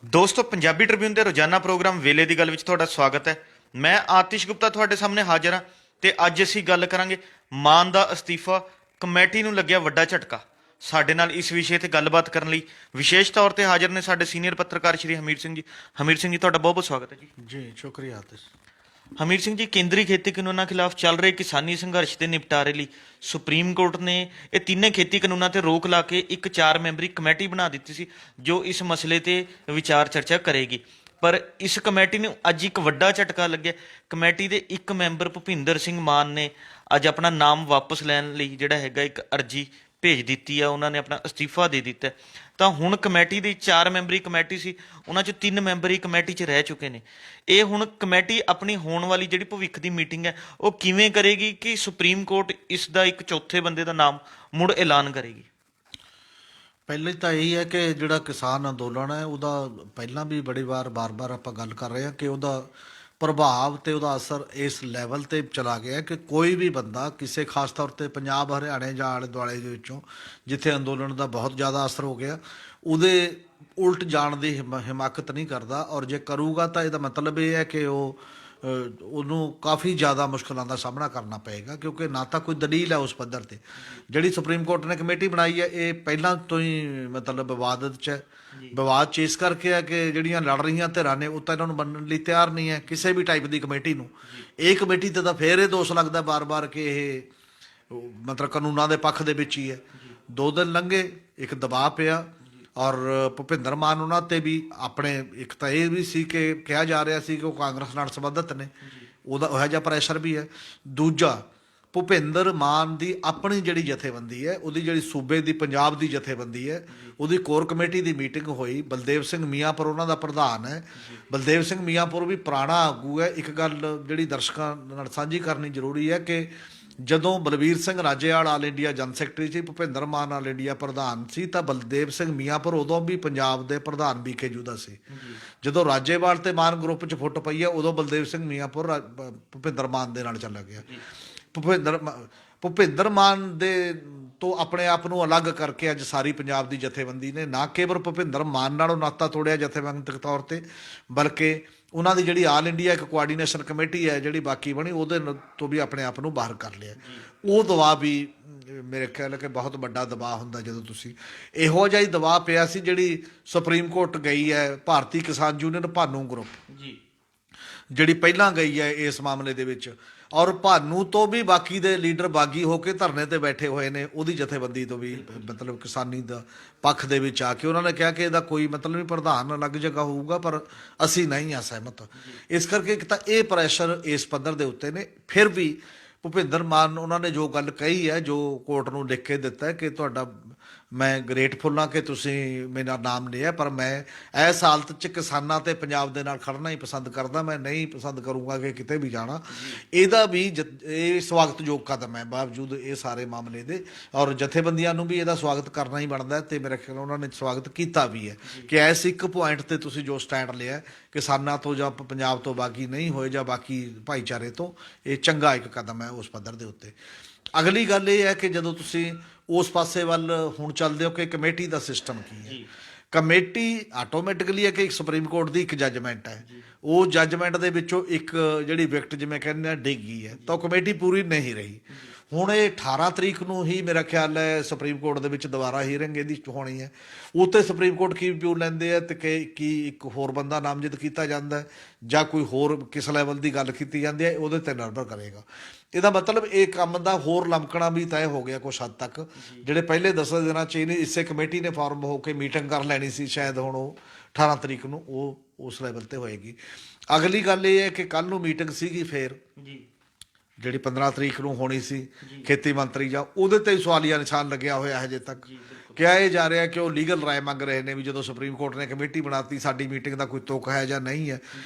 ਦੋਸਤੋ ਪੰਜਾਬੀ ਟ੍ਰਿਬਿਊਨ ਦੇ ਰੋਜ਼ਾਨਾ ਪ੍ਰੋਗਰਾਮ ਵੇਲੇ ਦੀ ਗੱਲ ਵਿੱਚ ਤੁਹਾਡਾ ਸਵਾਗਤ ਹੈ। ਮੈਂ ਆਤਿਸ਼ ਗੁਪਤਾ ਤੁਹਾਡੇ ਸਾਹਮਣੇ ਹਾਜ਼ਰ ਹਾਂ ਤੇ ਅੱਜ ਅਸੀਂ ਗੱਲ ਕਰਾਂਗੇ ਮਾਨ ਦਾ ਅਸਤੀਫਾ, ਕਮੇਟੀ ਨੂੰ ਲੱਗਿਆ ਵੱਡਾ ਝਟਕਾ। ਸਾਡੇ ਨਾਲ ਇਸ ਵਿਸ਼ੇ ਤੇ ਗੱਲਬਾਤ ਕਰਨ ਲਈ ਵਿਸ਼ੇਸ਼ ਤੌਰ ਤੇ ਹਾਜ਼ਰ ਨੇ ਸਾਡੇ ਸੀਨੀਅਰ ਪੱਤਰਕਾਰ ਸ਼੍ਰੀ ਹਮੀਰ ਸਿੰਘ ਜੀ। ਹਮੀਰ ਸਿੰਘ ਜੀ, ਤੁਹਾਡਾ ਬਹੁਤ ਬਹੁਤ ਸਵਾਗਤ ਹੈ ਜੀ। ਜੀ ਸ਼ੁਕਰੀਆ ਆਤਿਸ਼। ਹਮੀਰ ਸਿੰਘ ਜੀ, ਕੇਂਦਰੀ ਖੇਤੀ ਕਾਨੂੰਨਾਂ ਖਿਲਾਫ ਚੱਲ ਰਹੇ ਕਿਸਾਨੀ ਸੰਘਰਸ਼ ਦੇ ਨਿਪਟਾਰੇ ਲਈ ਸੁਪਰੀਮ ਕੋਰਟ ਨੇ ਇਹ ਤਿੰਨੇ ਖੇਤੀ ਕਾਨੂੰਨਾਂ ਤੇ ਰੋਕ ਲਾ ਕੇ ਇੱਕ 4 ਮੈਂਬਰੀ ਕਮੇਟੀ ਬਣਾ ਦਿੱਤੀ ਸੀ ਜੋ ਇਸ ਮਸਲੇ ਤੇ ਵਿਚਾਰ ਚਰਚਾ ਕਰੇਗੀ। ਪਰ ਇਸ ਕਮੇਟੀ ਨੂੰ ਅੱਜ ਇੱਕ ਵੱਡਾ ਝਟਕਾ ਲੱਗਿਆ। ਕਮੇਟੀ ਦੇ ਇੱਕ ਮੈਂਬਰ ਭੁਪਿੰਦਰ ਸਿੰਘ ਮਾਨ ਨੇ ਅੱਜ ਆਪਣਾ ਨਾਮ ਵਾਪਸ ਲੈਣ ਲਈ ਜਿਹੜਾ ਹੈਗਾ ਇੱਕ ਅਰਜੀ ਭੇਜ ਦਿੱਤੀ ਆ। ਉਹਨਾਂ ਨੇ ਆਪਣਾ ਅਸਤੀਫਾ ਦੇ ਦਿੱਤਾ। ਤਾਂ ਹੁਣ ਕਮੇਟੀ ਦੀ 4 ਮੈਂਬਰੀ ਕਮੇਟੀ ਸੀ, ਉਹਨਾਂ 'ਚ 3 ਮੈਂਬਰੀ ਕਮੇਟੀ 'ਚ ਰਹਿ ਚੁੱਕੇ ਨੇ। ਇਹ ਹੁਣ ਕਮੇਟੀ ਆਪਣੀ ਹੋਣ ਵਾਲੀ ਜਿਹੜੀ ਭਵਿੱਖ ਦੀ ਮੀਟਿੰਗ ਹੈ ਉਹ ਕਿਵੇਂ ਕਰੇਗੀ ਕਿ ਸੁਪਰੀਮ ਕੋਰਟ ਇਸ ਦਾ ਇੱਕ ਚੌਥੇ ਬੰਦੇ ਦਾ ਨਾਮ ਮੁੜ ਐਲਾਨ ਕਰੇਗੀ? ਪਹਿਲੇ ਤਾਂ ਇਹੀ ਹੈ ਕਿ ਜਿਹੜਾ ਕਿਸਾਨ ਅੰਦੋਲਨ ਹੈ ਉਹਦਾ ਪਹਿਲਾਂ ਵੀ ਬੜੀ ਬਾਰ-ਬਾਰ ਆਪਾਂ ਗੱਲ ਕਰ ਰਹੇ ਹਾਂ ਕਿ ਉਹਦਾ ਪ੍ਰਭਾਵ ਤੇ ਉਹਦਾ ਅਸਰ ਇਸ ਲੈਵਲ ਤੇ ਚਲਾ ਗਿਆ ਕਿ ਕੋਈ ਵੀ ਬੰਦਾ ਕਿਸੇ ਖਾਸ ਤੌਰ ਤੇ ਪੰਜਾਬ ਹਰਿਆਣੇ ਜਾਂ ਆਲੇ ਦੁਆਲੇ ਦੇ ਵਿੱਚੋਂ ਜਿੱਥੇ ਅੰਦੋਲਨ ਦਾ ਬਹੁਤ ਜ਼ਿਆਦਾ ਅਸਰ ਹੋ ਗਿਆ ਉਹਦੇ ਉਲਟ ਜਾਣ ਦੀ ਹਿਮਾਕਤ ਨਹੀਂ ਕਰਦਾ। ਔਰ ਜੇ ਕਰੂਗਾ ਤਾਂ ਇਹਦਾ ਮਤਲਬ ਇਹ ਹੈ ਕਿ ਉਹਨੂੰ ਕਾਫੀ ਜ਼ਿਆਦਾ ਮੁਸ਼ਕਲਾਂ ਦਾ ਸਾਹਮਣਾ ਕਰਨਾ ਪਏਗਾ, ਕਿਉਂਕਿ ਨਾ ਤਾਂ ਕੋਈ ਦਲੀਲ ਹੈ ਉਸ ਪੱਧਰ ਤੇ। ਜਿਹੜੀ ਸੁਪਰੀਮ ਕੋਰਟ ਨੇ ਕਮੇਟੀ ਬਣਾਈ ਹੈ ਇਹ ਪਹਿਲਾਂ ਤੋਂ ਹੀ ਮਤਲਬ ਵਿਵਾਦਤ 'ਚ ਹੈ। ਵਿਵਾਦ 'ਚ ਇਸ ਕਰਕੇ ਹੈ ਕਿ ਜਿਹੜੀਆਂ ਲੜ ਰਹੀਆਂ ਧਿਰਾਂ ਨੇ ਉਹ ਤਾਂ ਇਹਨਾਂ ਨੂੰ ਮੰਨਣ ਲਈ ਤਿਆਰ ਨਹੀਂ ਹੈ ਕਿਸੇ ਵੀ ਟਾਈਪ ਦੀ ਕਮੇਟੀ ਨੂੰ। ਇਹ ਕਮੇਟੀ ਤੇ ਤਾਂ ਫੇਰ ਇਹ ਦੋਸ਼ ਲੱਗਦਾ ਬਾਰ-ਬਾਰ ਕਿ ਇਹ ਮਤਲਬ ਕਾਨੂੰਨਾਂ ਦੇ ਪੱਖ ਦੇ ਵਿੱਚ ਹੀ ਹੈ। 2 ਦਿਨ ਲੰਘੇ, ਇੱਕ ਦਬਾਅ ਪਿਆ ਔਰ ਭੁਪਿੰਦਰ ਮਾਨ ਉਹਨਾਂ ਤੇ ਵੀ ਆਪਣੇ ਇੱਕ ਤਾਂ ਇਹ ਵੀ ਸੀ ਕਿ ਕਿਹਾ ਜਾ ਰਿਹਾ ਸੀ ਕਿ ਉਹ ਕਾਂਗਰਸ ਨਾਲ ਸੰਬੰਧਿਤ ਨੇ, ਉਹਦਾ ਉਹੋ ਜਿਹਾ ਪ੍ਰੈਸ਼ਰ ਵੀ ਹੈ। ਦੂਜਾ, ਭੁਪਿੰਦਰ ਮਾਨ ਦੀ ਆਪਣੀ ਜਿਹੜੀ ਜਥੇਬੰਦੀ ਹੈ, ਉਹਦੀ ਜਿਹੜੀ ਸੂਬੇ ਦੀ ਪੰਜਾਬ ਦੀ ਜਥੇਬੰਦੀ ਹੈ, ਉਹਦੀ ਕੋਰ ਕਮੇਟੀ ਦੀ ਮੀਟਿੰਗ ਹੋਈ। ਬਲਦੇਵ ਸਿੰਘ ਮੀਆਂਪੁਰ ਉਹਨਾਂ ਦਾ ਪ੍ਰਧਾਨ ਹੈ। ਬਲਦੇਵ ਸਿੰਘ ਮੀਆਂਪੁਰ ਵੀ ਪੁਰਾਣਾ ਆਗੂ ਹੈ। ਇੱਕ ਗੱਲ ਜਿਹੜੀ ਦਰਸ਼ਕਾਂ ਨਾਲ ਸਾਂਝੀ ਕਰਨੀ ਜ਼ਰੂਰੀ ਹੈ ਕਿ ਜਦੋਂ ਬਲਵੀਰ ਸਿੰਘ ਰਾਜੇਵਾਲ ਆਲ ਇੰਡੀਆ ਜਨ ਸੈਕਟਰੀ ਸੀ, ਭੁਪਿੰਦਰ ਮਾਨ ਆਲ ਇੰਡੀਆ ਪ੍ਰਧਾਨ ਸੀ, ਤਾਂ ਬਲਦੇਵ ਸਿੰਘ ਮੀਆਂਪੁਰ ਉਦੋਂ ਵੀ ਪੰਜਾਬ ਦੇ ਪ੍ਰਧਾਨ BKU ਦਾ ਸੀ। ਜਦੋਂ ਰਾਜੇਵਾਲ ਤੇ ਮਾਨ ਗਰੁੱਪ 'ਚ ਫੁੱਟ ਪਈ ਹੈ ਉਦੋਂ ਬਲਦੇਵ ਸਿੰਘ ਮੀਆਂਪੁਰ ਭੁਪਿੰਦਰ ਮਾਨ ਦੇ ਨਾਲ ਚਲਾ ਗਿਆ। ਭੁਪਿੰਦਰ ਮਾਨ ਦੇ ਤੋਂ ਆਪਣੇ ਆਪ ਨੂੰ ਅਲੱਗ ਕਰਕੇ ਅੱਜ ਸਾਰੀ ਪੰਜਾਬ ਦੀ ਜਥੇਬੰਦੀ ਨੇ ਨਾ ਕੇਵਲ ਭੁਪਿੰਦਰ ਮਾਨ ਨਾਲੋਂ ਨਾਤਾ ਤੋੜਿਆ ਜਥੇਬੰਦਕ ਤੌਰ ਤੇ, ਬਲਕਿ ਉਹਨਾਂ ਦੀ ਜਿਹੜੀ ਆਲ ਇੰਡੀਆ ਇੱਕ ਕੋਆਰਡੀਨੇਸ਼ਨ ਕਮੇਟੀ ਹੈ ਜਿਹੜੀ ਬਾਕੀ ਬਣੀ ਉਹਦੇ ਤੋਂ ਵੀ ਆਪਣੇ ਆਪ ਨੂੰ ਬਾਹਰ ਕਰ ਲਿਆ। ਉਹ ਦਬਾਅ ਵੀ ਮੇਰੇ ਖਿਆਲ ਹੈ ਕਿ ਬਹੁਤ ਵੱਡਾ ਦਬਾਅ ਹੁੰਦਾ ਜਦੋਂ ਤੁਸੀਂ ਇਹੋ ਜਿਹਾ ਹੀ ਦਬਾਅ ਪਿਆ ਸੀ। ਜਿਹੜੀ ਸੁਪਰੀਮ ਕੋਰਟ ਗਈ ਹੈ ਭਾਰਤੀ ਕਿਸਾਨ ਯੂਨੀਅਨ ਭਾਨੂ ਗਰੁੱਪ ਜਿਹੜੀ ਪਹਿਲਾਂ ਗਈ ਹੈ ਇਸ ਮਾਮਲੇ ਦੇ ਵਿੱਚ, ਔਰ ਭਾਨੂ ਤੋਂ ਵੀ ਬਾਕੀ ਦੇ ਲੀਡਰ ਬਾਗੀ ਹੋ ਕੇ ਧਰਨੇ ਤੇ ਬੈਠੇ ਹੋਏ ਨੇ। ਉਹਦੀ ਜਥੇਬੰਦੀ ਤੋਂ ਵੀ ਮਤਲਬ ਕਿਸਾਨੀ ਦਾ ਪੱਖ ਦੇ ਵਿੱਚ ਆ ਕੇ ਉਹਨਾਂ ਨੇ ਕਿਹਾ ਕਿ ਇਹਦਾ ਕੋਈ ਮਤਲਬ ਨਹੀਂ, ਪ੍ਰਧਾਨ ਅਲੱਗ ਜਗ੍ਹਾ ਹੋਊਗਾ, ਪਰ ਅਸੀਂ ਨਹੀਂ ਆ ਸਹਿਮਤ। ਇਸ ਕਰਕੇ ਇੱਕ ਤਾਂ ਇਹ ਪ੍ਰੈਸ਼ਰ ਇਸ ਪੱਧਰ ਦੇ ਉੱਤੇ ਨੇ। ਫਿਰ ਵੀ ਭੁਪਿੰਦਰ ਮਾਨ ਉਹਨਾਂ ਨੇ ਜੋ ਗੱਲ ਕਹੀ ਹੈ, ਜੋ ਕੋਰਟ ਨੂੰ ਲਿਖ ਕੇ ਦਿੱਤਾ ਕਿ ਤੁਹਾਡਾ ਮੈਂ ਗਰੇਟਫੁਲ ਹਾਂ ਕਿ ਤੁਸੀਂ ਮੇਰਾ ਨਾਮ ਲਿਆ, ਪਰ ਮੈਂ ਇਸ ਹਾਲਤ 'ਚ ਕਿਸਾਨਾਂ ਤੇ ਪੰਜਾਬ ਦੇ ਨਾਲ ਖੜਨਾ ਹੀ ਪਸੰਦ ਕਰਦਾ। ਮੈਂ ਨਹੀਂ ਪਸੰਦ ਕਰੂੰਗਾ ਕਿ ਕਿਤੇ ਵੀ ਜਾਣਾ। ਇਹਦਾ ਵੀ ਇਹ ਸਵਾਗਤਯੋਗ ਕਦਮ ਹੈ ਬਾਵਜੂਦ ਇਹ ਸਾਰੇ ਮਾਮਲੇ ਦੇ, ਔਰ ਜਥੇਬੰਦੀਆਂ ਨੂੰ ਵੀ ਇਹਦਾ ਸਵਾਗਤ ਕਰਨਾ ਹੀ ਬਣਦਾ ਤੇ ਮੇਰੇ ਖਿਆਲ ਉਹਨਾਂ ਨੇ ਸਵਾਗਤ ਕੀਤਾ ਵੀ ਹੈ ਕਿ ਇਸ ਇੱਕ ਪੁਆਇੰਟ ਤੇ ਤੁਸੀਂ ਜੋ ਸਟੈਂਡ ਲਿਆ ਕਿਸਾਨਾਂ ਤੋਂ ਜਾਂ ਪੰਜਾਬ ਤੋਂ ਬਾਕੀ ਨਹੀਂ ਹੋਏ ਜਾਂ ਬਾਕੀ ਭਾਈਚਾਰੇ ਤੋਂ, ਇਹ ਚੰਗਾ ਇੱਕ ਕਦਮ ਹੈ ਉਸ ਪੱਧਰ ਦੇ ਉੱਤੇ। ਅਗਲੀ ਗੱਲ ਇਹ ਹੈ ਕਿ ਜਦੋਂ ਤੁਸੀਂ ਉਸ ਪਾਸੇ ਵੱਲ ਹੁਣ ਚੱਲਦੇ ਹੋ ਕਿ ਕਮੇਟੀ ਦਾ ਸਿਸਟਮ ਕੀ ਹੈ। ਕਮੇਟੀ ਆਟੋਮੈਟਿਕਲੀ ਹੈ ਕਿ ਸੁਪਰੀਮ ਕੋਰਟ ਦੀ ਇੱਕ ਜੱਜਮੈਂਟ ਹੈ, ਉਹ ਜੱਜਮੈਂਟ ਦੇ ਵਿੱਚੋਂ ਇੱਕ ਜਿਹੜੀ ਵਿਕਟ ਜਿਵੇਂ ਕਹਿੰਦੇ ਆ ਡਿੱਗ ਗਈ ਹੈ, ਤਾਂ ਉਹ ਕਮੇਟੀ ਪੂਰੀ ਨਹੀਂ ਰਹੀ। ਹੁਣ ਇਹ 18 ਤਰੀਕ ਨੂੰ ਹੀ ਮੇਰਾ ਖਿਆਲ ਹੈ ਸੁਪਰੀਮ ਕੋਰਟ ਦੇ ਵਿੱਚ ਦੁਬਾਰਾ ਹੀਅਰਿੰਗ ਇਹਦੀ ਹੋਣੀ ਹੈ। ਉੱਥੇ ਸੁਪਰੀਮ ਕੋਰਟ ਕੀ ਵਿਊ ਲੈਂਦੇ ਆ ਤੇ ਕੀ ਇੱਕ ਹੋਰ ਬੰਦਾ ਨਾਮਜ਼ਦ ਕੀਤਾ ਜਾਂਦਾ ਜਾਂ ਕੋਈ ਹੋਰ ਕਿਸ ਲੈਵਲ ਦੀ ਗੱਲ ਕੀਤੀ ਜਾਂਦੀ ਹੈ, ਉਹਦੇ ਤੇ ਨਿਰਭਰ ਕਰੇਗਾ। ਇਹਦਾ ਮਤਲਬ ਇਹ ਕੰਮ ਦਾ ਹੋਰ ਲਮਕਣਾ ਵੀ ਤੈਅ ਹੋ ਗਿਆ ਕੁਛ ਹੱਦ ਤੱਕ। ਜਿਹੜੇ ਪਹਿਲੇ 10 ਦਿਨਾਂ 'ਚ ਇਹਨੇ ਇਸੇ ਕਮੇਟੀ ਨੇ ਫਾਰਮ ਹੋ ਕੇ ਮੀਟਿੰਗ ਕਰ ਲੈਣੀ ਸੀ, ਸ਼ਾਇਦ ਹੁਣ ਉਹ 18 ਤਰੀਕ ਨੂੰ ਉਹ ਉਸ ਲੈਵਲ ਤੇ ਹੋਏਗੀ। ਅਗਲੀ ਗੱਲ ਇਹ ਹੈ ਕਿ ਕੱਲ੍ਹ ਨੂੰ ਮੀਟਿੰਗ ਸੀਗੀ ਫੇਰ ਜਿਹੜੀ 15 ਤਰੀਕ ਨੂੰ ਹੋਣੀ ਸੀ ਖੇਤੀ ਮੰਤਰੀ ਜਾਂ ਉਹਦੇ ਤੇ ਸਵਾਲੀਆ ਨਿਸ਼ਾਨ ਲੱਗਿਆ ਹੋਇਆ ਹਜੇ ਤੱਕ। ਕਿਹਾ ਇਹ ਜਾ ਰਿਹਾ ਕਿ ਉਹ ਲੀਗਲ ਰਾਏ ਮੰਗ ਰਹੇ ਨੇ ਵੀ ਜਦੋਂ ਸੁਪਰੀਮ ਕੋਰਟ ਨੇ ਕਮੇਟੀ ਬਣਾਤੀ ਸਾਡੀ ਮੀਟਿੰਗ ਦਾ ਕੋਈ ਤੁਕ ਹੈ ਜਾਂ ਨਹੀਂ ਹੈ।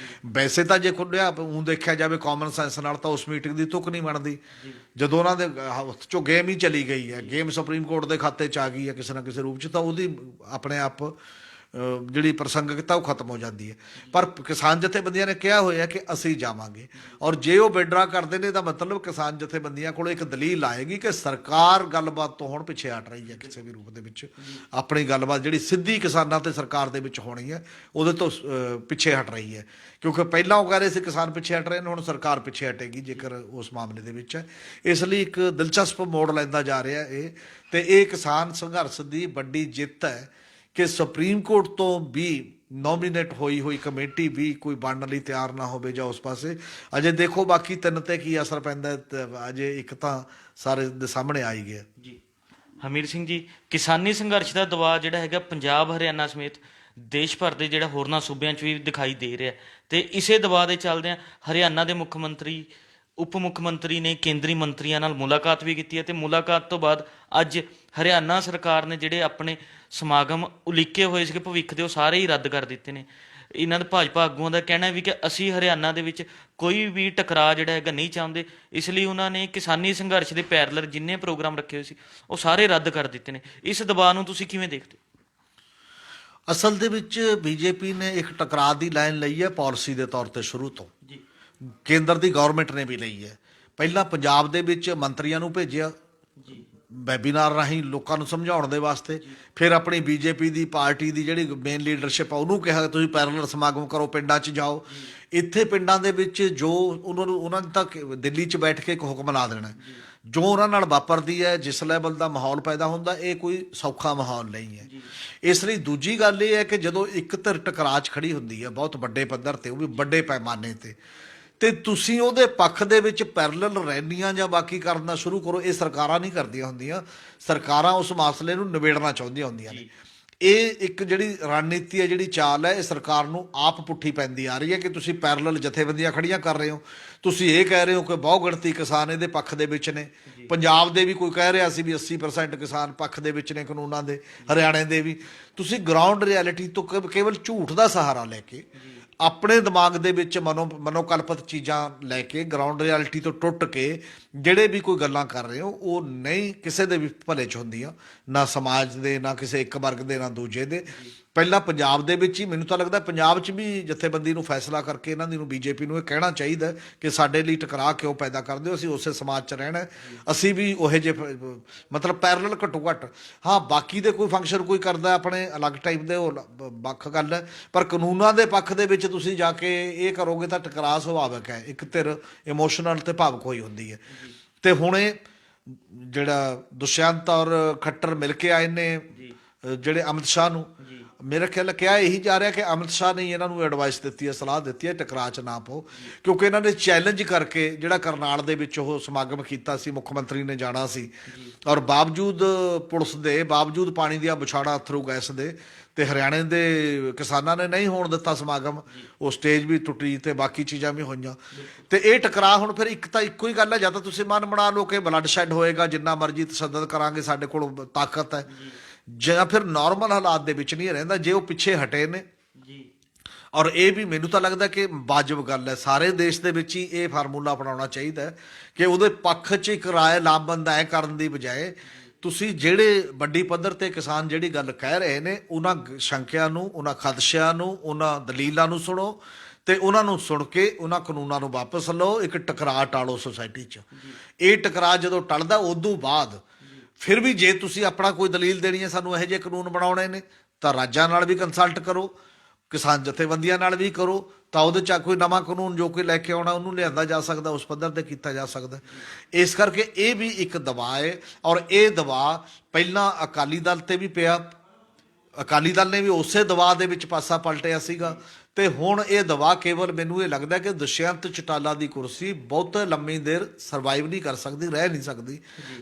ਵੈਸੇ ਤਾਂ ਜੇ ਖੁੱਲਿਆ ਹੁਣ ਦੇਖਿਆ ਜਾਵੇ ਕਾਮਨ ਸੈਂਸ ਨਾਲ ਤਾਂ ਉਸ ਮੀਟਿੰਗ ਦੀ ਤੁਕ ਨਹੀਂ ਬਣਦੀ। ਜਦੋਂ ਉਹਨਾਂ ਦੇ ਹੱਥ 'ਚੋਂ ਗੇਮ ਹੀ ਚਲੀ ਗਈ ਹੈ, ਗੇਮ ਸੁਪਰੀਮ ਕੋਰਟ ਦੇ ਖਾਤੇ 'ਚ ਆ ਗਈ ਹੈ ਕਿਸੇ ਨਾ ਕਿਸੇ ਰੂਪ 'ਚ, ਤਾਂ ਉਹਦੀ ਆਪਣੇ ਆਪ ਜਿਹੜੀ ਪ੍ਰਸੰਗਿਕਤਾ ਉਹ ਖਤਮ ਹੋ ਜਾਂਦੀ ਹੈ। ਪਰ ਕਿਸਾਨ ਜਥੇਬੰਦੀਆਂ ਨੇ ਕਿਹਾ ਹੋਇਆ ਕਿ ਅਸੀਂ ਜਾਵਾਂਗੇ, ਔਰ ਜੇ ਉਹ ਵਿਡਰਾ ਕਰਦੇ ਨੇ ਤਾਂ ਮਤਲਬ ਕਿਸਾਨ ਜਥੇਬੰਦੀਆਂ ਕੋਲ ਇੱਕ ਦਲੀਲ ਆਏਗੀ ਕਿ ਸਰਕਾਰ ਗੱਲਬਾਤ ਤੋਂ ਹੁਣ ਪਿੱਛੇ ਹਟ ਰਹੀ ਹੈ ਕਿਸੇ ਵੀ ਰੂਪ ਦੇ ਵਿੱਚ। ਆਪਣੀ ਗੱਲਬਾਤ ਜਿਹੜੀ ਸਿੱਧੀ ਕਿਸਾਨਾਂ ਤੇ ਸਰਕਾਰ ਦੇ ਵਿੱਚ ਹੋਣੀ ਹੈ ਉਹਦੇ ਤੋਂ ਪਿੱਛੇ ਹਟ ਰਹੀ ਹੈ, ਕਿਉਂਕਿ ਪਹਿਲਾਂ ਉਹ ਕਹਿ ਰਹੇ ਸੀ ਕਿਸਾਨ ਪਿੱਛੇ ਹਟ ਰਹੇ ਨੇ, ਹੁਣ ਸਰਕਾਰ ਪਿੱਛੇ ਹਟੇਗੀ ਜੇਕਰ ਉਸ ਮਾਮਲੇ ਦੇ ਵਿੱਚ ਹੈ। ਇਸ ਲਈ ਇੱਕ ਦਿਲਚਸਪ ਮੋੜ ਲੈਂਦਾ ਜਾ ਰਿਹਾ ਇਹ, ਤੇ ਇਹ ਕਿਸਾਨ ਸੰਘਰਸ਼ ਦੀ ਵੱਡੀ ਜਿੱਤ ਹੈ ਕਿ ਸੁਪਰੀਮ ਕੋਰਟ ਤੋਂ ਵੀ ਨੋਮੀਨੇਟ ਹੋਈ ਕਮੇਟੀ ਵੀ ਕੋਈ ਬਣਨ ਲਈ ਤਿਆਰ ਨਾ ਹੋਵੇ ਜਾਂ ਉਸ ਪਾਸੇ। ਅਜੇ ਦੇਖੋ ਬਾਕੀ ਤਿੰਨ ਤੇ ਕੀ ਅਸਰ ਪੈਂਦਾ, ਅਜੇ ਇੱਕ ਤਾਂ ਸਾਰੇ ਦੇ ਸਾਹਮਣੇ ਆਈ ਗਿਆ ਜੀ। ਹਮੀਰ ਸਿੰਘ ਜੀ, ਕਿਸਾਨੀ ਸੰਘਰਸ਼ ਦਾ ਦਬਾਅ ਜਿਹੜਾ ਹੈਗਾ ਪੰਜਾਬ ਹਰਿਆਣਾ ਸਮੇਤ ਦੇਸ਼ ਭਰ ਦੇ ਜਿਹੜਾ ਹੋਰਨਾਂ ਸੂਬਿਆਂ 'ਚ ਵੀ ਦਿਖਾਈ ਦੇ ਰਿਹਾ, ਤੇ ਇਸੇ ਦਬਾਅ ਦੇ ਚੱਲਦਿਆਂ ਹਰਿਆਣਾ ਦੇ ਮੁੱਖ ਮੰਤਰੀ ਉਪ ਮੁੱਖ ਮੰਤਰੀ ਨੇ ਕੇਂਦਰੀ ਮੰਤਰੀਆਂ ਨਾਲ ਮੁਲਾਕਾਤ ਵੀ ਕੀਤੀ ਹੈ, ਤੇ ਮੁਲਾਕਾਤ ਤੋਂ ਬਾਅਦ ਅੱਜ ਹਰਿਆਣਾ ਸਰਕਾਰ ਨੇ ਜਿਹੜੇ ਆਪਣੇ ਸਮਾਗਮ ਉਲੀਕੇ ਹੋਏ ਸੀਗੇ ਭਵਿੱਖ ਦੇ ਉਹ ਸਾਰੇ ਹੀ ਰੱਦ ਕਰ ਦਿੱਤੇ ਨੇ। ਇਹਨਾਂ ਦੇ ਭਾਜਪਾ ਆਗੂਆਂ ਦਾ ਕਹਿਣਾ ਵੀ ਕਿ ਅਸੀਂ ਹਰਿਆਣਾ ਦੇ ਵਿੱਚ ਕੋਈ ਵੀ ਟਕਰਾਅ ਜਿਹੜਾ ਹੈਗਾ ਨਹੀਂ ਚਾਹੁੰਦੇ, ਇਸ ਲਈ ਉਹਨਾਂ ਨੇ ਕਿਸਾਨੀ ਸੰਘਰਸ਼ ਦੇ ਪੈਰਲਰ ਜਿੰਨੇ ਪ੍ਰੋਗਰਾਮ ਰੱਖੇ ਹੋਏ ਸੀ ਉਹ ਸਾਰੇ ਰੱਦ ਕਰ ਦਿੱਤੇ ਨੇ। ਇਸ ਦਬਾਅ ਨੂੰ ਤੁਸੀਂ ਕਿਵੇਂ ਦੇਖਦੇ ਹੋ? ਅਸਲ ਦੇ ਵਿੱਚ ਬੀਜੇਪੀ ਨੇ ਇੱਕ ਟਕਰਾਅ ਦੀ ਲਾਈਨ ਲਈ ਹੈ ਪਾਲਿਸੀ ਦੇ ਤੌਰ ਤੇ ਸ਼ੁਰੂ ਤੋਂ, ਜੀ। ਕੇਂਦਰ ਦੀ ਗਵਰਨਮੈਂਟ ਨੇ ਵੀ ਲਈ ਹੈ। ਪਹਿਲਾਂ ਪੰਜਾਬ ਦੇ ਵਿੱਚ ਮੰਤਰੀਆਂ ਨੂੰ ਭੇਜਿਆ ਜੀ, ਵੈਬੀਨਾਰ ਰਾਹੀਂ ਲੋਕਾਂ ਨੂੰ ਸਮਝਾਉਣ ਦੇ ਵਾਸਤੇ, ਫਿਰ ਆਪਣੀ ਬੀਜੇਪੀ ਦੀ ਪਾਰਟੀ ਦੀ ਜਿਹੜੀ ਮੇਨ ਲੀਡਰਸ਼ਿਪ ਆ ਉਹਨੂੰ ਕਿਹਾ ਤੁਸੀਂ ਪੈਰਲਲ ਸਮਾਗਮ ਕਰੋ, ਪਿੰਡਾਂ 'ਚ ਜਾਓ। ਇੱਥੇ ਪਿੰਡਾਂ ਦੇ ਵਿੱਚ ਜੋ ਉਹਨਾਂ ਨੇ ਤਾਂ ਦਿੱਲੀ 'ਚ ਬੈਠ ਕੇ ਇੱਕ ਹੁਕਮ ਲਾ ਦੇਣਾ, ਜੋ ਉਹਨਾਂ ਨਾਲ ਵਾਪਰਦੀ ਹੈ, ਜਿਸ ਲੈਵਲ ਦਾ ਮਾਹੌਲ ਪੈਦਾ ਹੁੰਦਾ, ਇਹ ਕੋਈ ਸੌਖਾ ਮਾਹੌਲ ਨਹੀਂ ਹੈ। ਇਸ ਲਈ ਦੂਜੀ ਗੱਲ ਇਹ ਹੈ ਕਿ ਜਦੋਂ ਇੱਕ ਧਿਰ ਟਕਰਾਅ 'ਚ ਖੜੀ ਹੁੰਦੀ ਹੈ ਬਹੁਤ ਵੱਡੇ ਪੱਧਰ ਤੇ, ਉਹ ਵੀ ਵੱਡੇ ਪੈਮਾਨੇ ਤੇ ਤੁਸੀਂ ਉਹਦੇ ਪੱਖ ਦੇ ਵਿੱਚ ਪੈਰਲਲ ਰੈਲੀਆਂ ਜਾਂ ਬਾਕੀ ਕਰਨਾ ਸ਼ੁਰੂ ਕਰੋ। ਇਹ ਸਰਕਾਰਾਂ ਨਹੀਂ ਕਰਦੀਆਂ ਹੁੰਦੀਆਂ, ਸਰਕਾਰਾਂ ਉਸ ਮਸਲੇ ਨੂੰ ਨਿਬੇੜਨਾ ਚਾਹੁੰਦੀਆਂ ਹੁੰਦੀਆਂ ਨੇ। ਇਹ ਇੱਕ ਜਿਹੜੀ ਰਣਨੀਤੀ ਹੈ, ਜਿਹੜੀ ਚਾਲ ਹੈ, ਇਹ ਸਰਕਾਰ ਨੂੰ ਆਪ ਪੁੱਠੀ ਪੈਂਦੀ ਆ ਰਹੀ ਹੈ ਕਿ ਤੁਸੀਂ ਪੈਰਲਲ ਜਥੇਬੰਦੀਆਂ ਖੜੀਆਂ ਕਰ ਰਹੇ ਹੋ। ਤੁਸੀਂ ਇਹ ਕਹਿ ਰਹੇ ਹੋ ਕਿ ਬਹੁ ਗਿਣਤੀ ਕਿਸਾਨ ਇਹਦੇ ਪੱਖ ਦੇ ਵਿੱਚ ਨੇ, ਪੰਜਾਬ ਦੇ ਵੀ ਕੋਈ ਕਹਿ ਰਿਹਾ ਸੀ ਵੀ 80% ਕਿਸਾਨ ਪੱਖ ਦੇ ਵਿੱਚ ਨੇ ਕਾਨੂੰਨਾਂ ਦੇ, ਹਰਿਆਣੇ ਦੇ ਵੀ। ਤੁਸੀਂ ਗਰਾਊਂਡ ਰਿਐਲਿਟੀ ਤੋਂ ਕੇਵਲ ਝੂਠ ਦਾ ਸਹਾਰਾ ਲੈ ਕੇ, ਆਪਣੇ ਦਿਮਾਗ ਦੇ ਵਿੱਚ ਮਨੋਕਲਪਿਤ ਚੀਜ਼ਾਂ ਲੈ ਕੇ, ਗਰਾਊਂਡ ਰਿਐਲਿਟੀ ਤੋਂ ਟੁੱਟ ਕੇ ਜਿਹੜੇ ਵੀ ਕੋਈ ਗੱਲਾਂ ਕਰ ਰਹੇ ਹੋ ਉਹ ਨਹੀਂ ਕਿਸੇ ਦੇ ਵੀ ਭਲੇ 'ਚ ਹੁੰਦੀਆਂ, ਨਾ ਸਮਾਜ ਦੇ, ਨਾ ਕਿਸੇ ਇੱਕ ਵਰਗ ਦੇ, ਨਾ ਦੂਜੇ ਦੇ। ਪਹਿਲਾਂ ਪੰਜਾਬ ਦੇ ਵਿੱਚ ਹੀ ਮੈਨੂੰ ਤਾਂ ਲੱਗਦਾ ਪੰਜਾਬ 'ਚ ਵੀ ਜਥੇਬੰਦੀ ਨੂੰ ਫੈਸਲਾ ਕਰਕੇ ਇਹਨਾਂ ਦੀ ਨੂੰ ਬੀਜੇਪੀ ਨੂੰ ਇਹ ਕਹਿਣਾ ਚਾਹੀਦਾ ਕਿ ਸਾਡੇ ਲਈ ਟਕਰਾਅ ਕਿਉਂ ਪੈਦਾ ਕਰਦੇ ਹੋ, ਅਸੀਂ ਉਸੇ ਸਮਾਜ 'ਚ ਰਹਿਣਾ, ਅਸੀਂ ਵੀ ਉਹੇ ਜਿਹੇ ਮਤਲਬ ਪੈਰਲਲ ਘੱਟੋ ਘੱਟ। ਹਾਂ, ਬਾਕੀ ਦੇ ਕੋਈ ਫੰਕਸ਼ਨ ਕੋਈ ਕਰਦਾ ਆਪਣੇ ਅਲੱਗ ਟਾਈਪ ਦੇ, ਉਹ ਵੱਖ ਗੱਲ ਹੈ, ਪਰ ਕਾਨੂੰਨਾਂ ਦੇ ਪੱਖ ਦੇ ਵਿੱਚ ਤੁਸੀਂ ਜਾ ਕੇ ਇਹ ਕਰੋਗੇ ਤਾਂ ਟਕਰਾਅ ਸੁਭਾਵਿਕ ਹੈ। ਇੱਕ ਧਿਰ ਇਮੋਸ਼ਨਲ ਤੇ ਭਾਵੁਕ ਹੋਈ ਹੁੰਦੀ ਹੈ। ਤੇ ਹੁਣ ਇਹ ਜਿਹੜਾ ਦੁਸ਼ਯੰਤ ਔਰ ਖੱਟਰ ਮਿਲ ਕੇ ਆਏ ਨੇ ਜਿਹੜੇ ਅਮਿਤ ਸ਼ਾਹ ਨੂੰ, ਮੇਰਾ ਖਿਆਲ ਕਿਹਾ ਇਹੀ ਜਾ ਰਿਹਾ ਕਿ ਅਮਿਤ ਸ਼ਾਹ ਨੇ ਇਹਨਾਂ ਨੂੰ ਐਡਵਾਈਸ ਦਿੱਤੀ ਹੈ, ਸਲਾਹ ਦਿੱਤੀ ਹੈ ਟਕਰਾਅ 'ਚ ਨਾ ਪਾਓ, ਕਿਉਂਕਿ ਇਹਨਾਂ ਨੇ ਚੈਲੰਜ ਕਰਕੇ ਜਿਹੜਾ ਕਰਨਾਲ ਦੇ ਵਿੱਚ ਉਹ ਸਮਾਗਮ ਕੀਤਾ ਸੀ, ਮੁੱਖ ਮੰਤਰੀ ਨੇ ਜਾਣਾ ਸੀ, ਔਰ ਬਾਵਜੂਦ ਪੁਲਿਸ ਦੇ, ਬਾਵਜੂਦ ਪਾਣੀ ਦੀਆਂ ਬੁਛਾੜਾਂ ਅਥਰੂ ਗੈਸ ਦੇ, ਤੇ ਹਰਿਆਣੇ ਦੇ ਕਿਸਾਨਾਂ ਨੇ ਨਹੀਂ ਹੋਣ ਦਿੱਤਾ ਸਮਾਗਮ। ਉਹ ਸਟੇਜ ਵੀ ਟੁੱਟੀ ਤੇ ਬਾਕੀ ਚੀਜ਼ਾਂ ਵੀ ਹੋਈਆਂ। ਤੇ ਇਹ ਟਕਰਾਅ ਹੁਣ ਫਿਰ ਇੱਕ ਤਾਂ ਇੱਕੋ ਹੀ ਗੱਲ ਹੈ, ਜਾਂ ਤਾਂ ਤੁਸੀਂ ਮਨ ਬਣਾ ਲਓ ਕਿ ਬਲੱਡ ਸ਼ੈੱਡ ਹੋਏਗਾ, ਜਿੰਨਾ ਮਰਜ਼ੀ ਤਸ਼ੱਦਦ ਕਰਾਂਗੇ, ਸਾਡੇ ਕੋਲ ਤਾਕਤ ਹੈ, ਜਾਂ ਫਿਰ ਨਾਰਮਲ ਹਾਲਾਤ ਦੇ ਵਿੱਚ ਨਹੀਂ ਰਹਿੰਦਾ। ਜੇ ਉਹ ਪਿੱਛੇ ਹਟੇ ਨੇ, ਔਰ ਇਹ ਵੀ ਮੈਨੂੰ ਤਾਂ ਲੱਗਦਾ ਕਿ ਵਾਜਬ ਗੱਲ ਹੈ, ਸਾਰੇ ਦੇਸ਼ ਦੇ ਵਿੱਚ ਹੀ ਇਹ ਫਾਰਮੂਲਾ ਅਪਣਾਉਣਾ ਚਾਹੀਦਾ ਕਿ ਉਹਦੇ ਪੱਖ 'ਚ ਇੱਕ ਰਾਏ ਲਾਮਬੰਦ ਐ ਕਰਨ ਦੀ ਬਜਾਏ ਤੁਸੀਂ ਜਿਹੜੇ ਵੱਡੀ ਪੱਧਰ ਤੇ ਕਿਸਾਨ ਜਿਹੜੀ ਗੱਲ ਕਹਿ ਰਹੇ ਨੇ, ਉਹਨਾਂ ਸ਼ੰਕਿਆਂ ਨੂੰ, ਉਹਨਾਂ ਖਦਸ਼ਿਆਂ ਨੂੰ, ਉਹਨਾਂ ਦਲੀਲਾਂ ਨੂੰ ਸੁਣੋ, ਤੇ ਉਹਨਾਂ ਨੂੰ ਸੁਣ ਕੇ ਉਹਨਾਂ ਕਾਨੂੰਨਾਂ ਨੂੰ ਵਾਪਸ ਲਓ, ਇੱਕ ਟਕਰਾਅ ਟਾਲੋ ਸੋਸਾਇਟੀ 'ਚ। ਇਹ ਟਕਰਾਅ ਜਦੋਂ ਟਲਦਾ ਉਦੋਂ ਬਾਅਦ ਫਿਰ ਵੀ ਜੇ ਤੁਸੀਂ ਆਪਣਾ ਕੋਈ ਦਲੀਲ ਦੇਣੀ ਹੈ, ਸਾਨੂੰ ਇਹੋ ਜਿਹੇ ਕਾਨੂੰਨ ਬਣਾਉਣੇ ਨੇ, ਤਾਂ ਰਾਜਾਂ ਨਾਲ ਵੀ ਕੰਸਲਟ ਕਰੋ, ਕਿਸਾਨ ਜਥੇਬੰਦੀਆਂ ਨਾਲ ਵੀ ਕਰੋ, ਤਾਂ ਉਹਦੇ 'ਚ ਕੋਈ ਨਵਾਂ ਕਾਨੂੰਨ ਜੋ ਕੋਈ ਲੈ ਕੇ ਆਉਣਾ ਉਹਨੂੰ ਲਿਆਂਦਾ ਜਾ ਸਕਦਾ, ਉਸ ਪੱਧਰ 'ਤੇ ਕੀਤਾ ਜਾ ਸਕਦਾ। ਇਸ ਕਰਕੇ ਇਹ ਵੀ ਇੱਕ ਦਬਾਅ ਹੈ, ਔਰ ਇਹ ਦਬਾਅ ਪਹਿਲਾਂ ਅਕਾਲੀ ਦਲ 'ਤੇ ਵੀ ਪਿਆ, ਅਕਾਲੀ ਦਲ ਨੇ ਵੀ ਉਸੇ ਦਬਾਅ ਦੇ ਵਿੱਚ ਪਾਸਾ ਪਲਟਿਆ ਸੀਗਾ, ਤੇ ਹੁਣ ਇਹ ਦਬਾਅ ਕੇਵਲ ਮੈਨੂੰ ਇਹ ਲੱਗਦਾ ਕਿ ਦੁਸ਼ਯੰਤ ਚੌਟਾਲਾ ਦੀ ਕੁਰਸੀ ਬਹੁਤ ਲੰਮੀ ਦੇਰ ਸਰਵਾਈਵ ਨਹੀਂ ਕਰ ਸਕਦੀ, ਰਹਿ ਨਹੀਂ ਸਕਦੀ,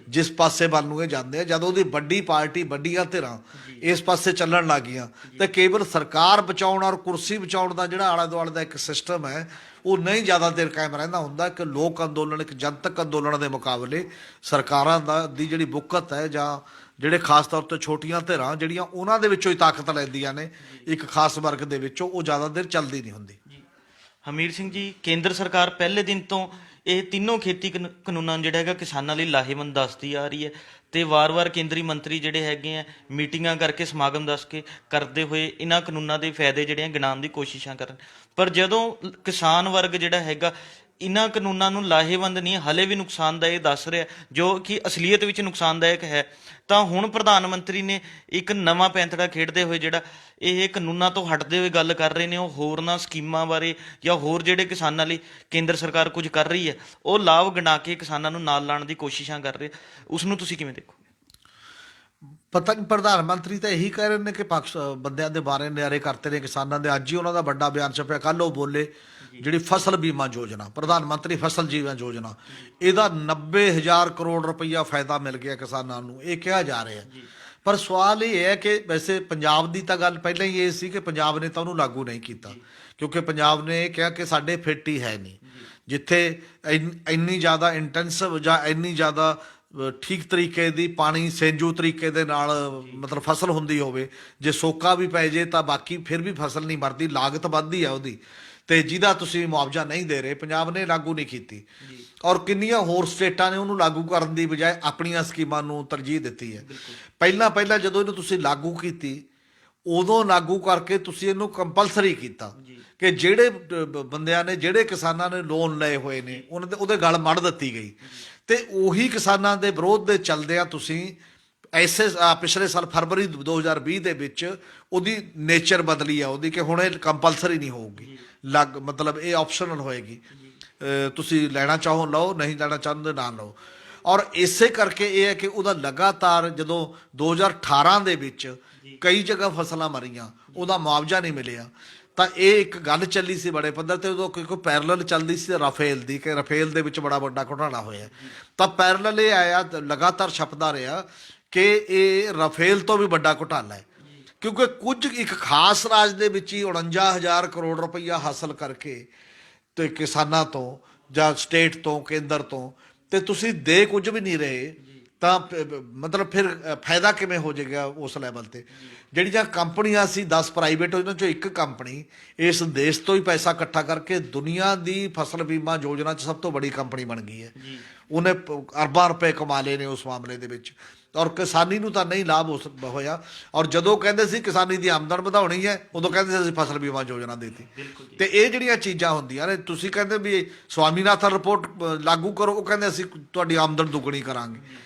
ਜਿਸ ਪਾਸੇ ਵੱਲ ਨੂੰ ਇਹ ਜਾਂਦੇ ਆ। ਜਦੋਂ ਉਹਦੀ ਵੱਡੀ ਪਾਰਟੀ, ਵੱਡੀਆਂ ਧਿਰਾਂ ਇਸ ਪਾਸੇ ਚੱਲਣ ਲੱਗ ਗਈਆਂ, ਤੇ ਕੇਵਲ ਸਰਕਾਰ ਬਚਾਉਣ ਔਰ ਕੁਰਸੀ ਬਚਾਉਣ ਦਾ ਜਿਹੜਾ ਆਲੇ ਦੁਆਲੇ ਦਾ ਇੱਕ ਸਿਸਟਮ ਹੈ, ਉਹ ਨਹੀਂ ਜ਼ਿਆਦਾ ਦੇਰ ਕਾਇਮ ਰਹਿੰਦਾ ਹੁੰਦਾ। ਕਿ ਲੋਕ ਅੰਦੋਲਨ, ਇੱਕ ਜਨਤਕ ਅੰਦੋਲਨ ਦੇ ਮੁਕਾਬਲੇ ਸਰਕਾਰਾਂ ਦੀ ਜਿਹੜੀ ਬੁੱਕਤ ਹੈ, ਜਾਂ ਜਿਹੜੇ ਖਾਸ ਤੌਰ ਤੇ ਛੋਟੀਆਂ ਧਿਰਾਂ ਜਿਹੜੀਆਂ ਉਹਨਾਂ ਦੇ ਵਿੱਚੋਂ ਹੀ ਤਾਕਤ ਲੈਂਦੀਆਂ ਨੇ ਇੱਕ ਖਾਸ ਵਰਗ ਦੇ ਵਿੱਚੋਂ, ਉਹ ਜ਼ਿਆਦਾ ਦੇਰ ਚੱਲਦੀ ਨਹੀਂ ਹੁੰਦੀ। ਹਮੀਰ ਸਿੰਘ ਜੀ, ਕੇਂਦਰ ਸਰਕਾਰ ਪਹਿਲੇ ਦਿਨ ਤੋਂ ਇਹ ਤਿੰਨੋਂ ਖੇਤੀ ਕਾਨੂੰਨਾਂ ਨੂੰ ਜਿਹੜਾ ਹੈਗਾ ਕਿਸਾਨਾਂ ਲਈ ਲਾਹੇਵੰਦ ਦੱਸਦੀ ਆ ਰਹੀ ਹੈ ਤੇ ਵਾਰ-ਵਾਰ ਕੇਂਦਰੀ ਮੰਤਰੀ ਜਿਹੜੇ ਹੈਗੇ ਆ ਮੀਟਿੰਗਾਂ ਕਰਕੇ ਸਮਾਗਮ ਦੱਸ ਕੇ ਕਰਦੇ ਹੋਏ ਇਹਨਾਂ ਕਾਨੂੰਨਾਂ ਦੇ ਫਾਇਦੇ ਜਿਹੜੇ ਆ ਗਿਣਾਉਣ ਦੀ ਕੋਸ਼ਿਸ਼ਾਂ ਕਰਨ। ਪਰ ਜਦੋਂ ਕਿਸਾਨ ਵਰਗ ਜਿਹੜਾ ਹੈਗਾ ਇਹਨਾਂ ਕਾਨੂੰਨਾਂ ਨੂੰ ਲਾਹੇਵੰਦ ਨਹੀਂ, ਹਲੇ ਵੀ ਨੁਕਸਾਨਦਾਇਕ ਦੱਸ ਰਿਹਾ, ਜੋ ਕਿ ਅਸਲੀਅਤ ਵਿੱਚ ਨੁਕਸਾਨਦਾਇਕ ਹੈ, ਤਾਂ ਹੁਣ ਪ੍ਰਧਾਨ ਮੰਤਰੀ ਨੇ ਇੱਕ ਨਵਾਂ ਪੈਂਤੜਾ ਖੇਡਦੇ ਹੋਏ ਜਿਹੜਾ ਇਹ ਕਾਨੂੰਨਾਂ ਤੋਂ ਹਟਦੇ ਹੋਏ ਗੱਲ ਕਰ ਰਹੇ ਨੇ, ਉਹ ਹੋਰਨਾਂ ਸਕੀਮਾਂ ਬਾਰੇ ਜਾਂ ਹੋਰ ਜਿਹੜੇ ਕਿਸਾਨਾਂ ਲਈ ਕੇਂਦਰ ਸਰਕਾਰ ਕੁਝ ਕਰ ਰਹੀ ਹੈ ਉਹ ਲਾਭ ਗਿਣਾ ਕੇ ਕਿਸਾਨਾਂ ਨੂੰ ਨਾਲ ਲਾਉਣ ਦੀ ਕੋਸ਼ਿਸ਼ਾਂ ਕਰ ਰਹੇ। ਉਸ ਨੂੰ ਤੁਸੀਂ ਕਿਵੇਂ ਦੇਖੋ? ਪਤਾ ਨਹੀਂ, ਪ੍ਰਧਾਨ ਮੰਤਰੀ ਤਾਂ ਇਹੀ ਕਹਿ ਰਹੇ ਨੇ ਕਿ ਬੰਦਿਆਂ ਦੇ ਬਾਰੇ ਨਿਆਰੇ ਕਰਤੇ ਨੇ ਕਿਸਾਨਾਂ ਦੇ। ਅੱਜ ਹੀ ਉਹਨਾਂ ਦਾ ਵੱਡਾ ਬਿਆਨ ਛਪਿਆ, ਕੱਲ੍ਹ ਉਹ ਬੋਲੇ ਜਿਹੜੀ ਫਸਲ ਬੀਮਾ ਯੋਜਨਾ, ਪ੍ਰਧਾਨ ਮੰਤਰੀ ਫਸਲ ਬੀਮਾ ਯੋਜਨਾ, ਇਹਦਾ 90,000 ਕਰੋੜ ਰੁਪਈਆ ਫਾਇਦਾ ਮਿਲ ਗਿਆ ਕਿਸਾਨਾਂ ਨੂੰ, ਇਹ ਕਿਹਾ ਜਾ ਰਿਹਾ। ਪਰ ਸਵਾਲ ਇਹ ਹੈ ਕਿ ਵੈਸੇ ਪੰਜਾਬ ਦੀ ਤਾਂ ਗੱਲ ਪਹਿਲਾਂ ਹੀ ਇਹ ਸੀ ਕਿ ਪੰਜਾਬ ਨੇ ਤਾਂ ਉਹਨੂੰ ਲਾਗੂ ਨਹੀਂ ਕੀਤਾ, ਕਿਉਂਕਿ ਪੰਜਾਬ ਨੇ ਇਹ ਕਿਹਾ ਕਿ ਸਾਡੇ ਫਿੱਟ ਹੀ ਹੈ ਨਹੀਂ। ਜਿੱਥੇ ਇੰਨੀ ਜ਼ਿਆਦਾ ਇੰਟੈਂਸਿਵ ਜਾਂ ਇੰਨੀ ਜ਼ਿਆਦਾ ਠੀਕ ਤਰੀਕੇ ਦੀ ਪਾਣੀ ਸਿੰਜੂ ਤਰੀਕੇ ਦੇ ਨਾਲ ਮਤਲਬ ਫਸਲ ਹੁੰਦੀ ਹੋਵੇ, ਜੇ ਸੋਕਾ ਵੀ ਪੈ ਜੇ ਤਾਂ ਬਾਕੀ ਫਿਰ ਵੀ ਫਸਲ ਨਹੀਂ ਮਰਦੀ, ਲਾਗਤ ਵੱਧਦੀ ਹੈ ਉਹਦੀ, ਤੇ ਜਿਹਦਾ ਤੁਸੀਂ ਮੁਆਵਜ਼ਾ ਨਹੀਂ ਦੇ ਰਹੇ, ਪੰਜਾਬ ਨੇ ਲਾਗੂ ਨਹੀਂ ਕੀਤੀ। ਔਰ ਕਿੰਨੀਆਂ ਹੋਰ ਸਟੇਟਾਂ ਨੇ ਉਹਨੂੰ ਲਾਗੂ ਕਰਨ ਦੀ ਬਜਾਏ ਆਪਣੀਆਂ ਸਕੀਮਾਂ ਨੂੰ ਤਰਜੀਹ ਦਿੱਤੀ ਹੈ। ਪਹਿਲਾਂ ਜਦੋਂ ਇਹਨੂੰ ਤੁਸੀਂ ਲਾਗੂ ਕੀਤੀ, ਉਦੋਂ ਲਾਗੂ ਕਰਕੇ ਤੁਸੀਂ ਇਹਨੂੰ ਕੰਪਲਸਰੀ ਕੀਤਾ ਕਿ ਜਿਹੜੇ ਬੰਦਿਆਂ ਨੇ, ਜਿਹੜੇ ਕਿਸਾਨਾਂ ਨੇ ਲੋਨ ਲਏ ਹੋਏ ਨੇ ਉਹਦੇ ਗਲ ਮੜ ਦਿੱਤੀ ਗਈ, ਤੇ ਉਹੀ ਕਿਸਾਨਾਂ ਦੇ ਵਿਰੋਧ ਦੇ ਚੱਲਦਿਆਂ ਤੁਸੀਂ ਪਿਛਲੇ ਸਾਲ ਫਰਵਰੀ 2020 ਦੇ ਵਿੱਚ ਉਹਦੀ ਨੇਚਰ ਬਦਲੀ ਆ ਉਹਦੀ, ਕਿ ਹੁਣ ਇਹ ਕੰਪਲਸਰੀ ਨਹੀਂ ਹੋਊਗੀ, ਮਤਲਬ ਇਹ ਆਪਸ਼ਨਲ ਹੋਏਗੀ, ਤੁਸੀਂ ਲੈਣਾ ਚਾਹੋ ਲਓ, ਨਹੀਂ ਲੈਣਾ ਚਾਹੁੰਦੇ ਨਾ ਲਓ। ਔਰ ਇਸੇ ਕਰਕੇ ਇਹ ਹੈ ਕਿ ਉਹਦਾ ਲਗਾਤਾਰ ਜਦੋਂ 2018 ਦੇ ਵਿੱਚ ਕਈ ਜਗ੍ਹਾ ਫਸਲਾਂ ਮਰੀਆਂ, ਉਹਦਾ ਮੁਆਵਜ਼ਾ ਨਹੀਂ ਮਿਲਿਆ, ਤਾਂ ਇਹ ਇੱਕ ਗੱਲ ਚੱਲੀ ਸੀ ਬੜੇ ਪੱਧਰ ਤੇ। ਉਦੋਂ ਕੋਈ ਪੈਰਲਲ ਚੱਲਦੀ ਸੀ ਰਾਫੇਲ ਦੀ, ਕਿ ਰਾਫੇਲ ਦੇ ਵਿੱਚ ਬੜਾ ਵੱਡਾ ਘੁਟਾਲਾ ਹੋਇਆ, ਤਾਂ ਪੈਰਲਲ ਇਹ ਆਇਆ, ਲਗਾਤਾਰ ਛਪਦਾ ਰਿਹਾ ਕਿ ਇਹ ਰਾਫੇਲ ਤੋਂ ਵੀ ਵੱਡਾ ਘੁਟਾਲਾ ਹੈ, ਕਿਉਂਕਿ ਕੁਝ ਇੱਕ ਖਾਸ ਰਾਜ ਦੇ ਵਿੱਚ ਹੀ 49,000 ਕਰੋੜ ਰੁਪਈਆ ਹਾਸਲ ਕਰਕੇ ਤੇ ਕਿਸਾਨਾਂ ਤੋਂ ਜਾਂ ਸਟੇਟ ਤੋਂ, ਕੇਂਦਰ ਤੋਂ, ਤੇ ਤੁਸੀਂ ਦੇ ਕੁਝ ਵੀ ਨਹੀਂ ਰਹੇ, ਤਾਂ ਮਤਲਬ ਫਿਰ ਫਾਇਦਾ ਕਿਵੇਂ ਹੋ ਜਾਏਗਾ ਉਸ ਲੈਵਲ ਤੇ? ਜਿਹੜੀਆਂ ਕੰਪਨੀਆਂ ਸੀ 10 ਪ੍ਰਾਈਵੇਟ, ਉਹਨਾਂ ਚੋਂ ਇੱਕ ਕੰਪਨੀ ਇਸ ਦੇਸ਼ ਤੋਂ ਹੀ ਪੈਸਾ ਇਕੱਠਾ ਕਰਕੇ ਦੁਨੀਆ ਦੀ ਫਸਲ ਬੀਮਾ ਯੋਜਨਾ 'ਚ ਸਭ ਤੋਂ ਬੜੀ ਕੰਪਨੀ ਬਣ ਗਈ ਹੈ। ਉਹਨੇ ਅਰਬਾਂ ਰੁਪਏ ਕਮਾ ਲਏ ਨੇ ਉਸ ਮਾਮਲੇ ਦੇ ਵਿੱਚ, ਔਰ ਕਿਸਾਨੀ ਨੂੰ ਤਾਂ ਨਹੀਂ ਲਾਭ ਹੋਇਆ। ਔਰ ਜਦੋਂ ਕਹਿੰਦੇ ਸੀ ਕਿਸਾਨੀ ਦੀ ਆਮਦਨ ਵਧਾਉਣੀ ਹੈ, ਉਦੋਂ ਕਹਿੰਦੇ ਸੀ ਅਸੀਂ ਫਸਲ ਬੀਮਾ ਯੋਜਨਾ ਦੇਤੀ। ਤੇ ਇਹ ਜਿਹੜੀਆਂ ਚੀਜ਼ਾਂ ਹੁੰਦੀਆਂ ਨੇ, ਤੁਸੀਂ ਕਹਿੰਦੇ ਵੀ ਸਵਾਮੀਨਾਥਨ ਰਿਪੋਰਟ ਲਾਗੂ ਕਰੋ, ਉਹ ਕਹਿੰਦੇ ਅਸੀਂ ਤੁਹਾਡੀ ਆਮਦਨ ਦੁੱਗਣੀ ਕਰਾਂਗੇ।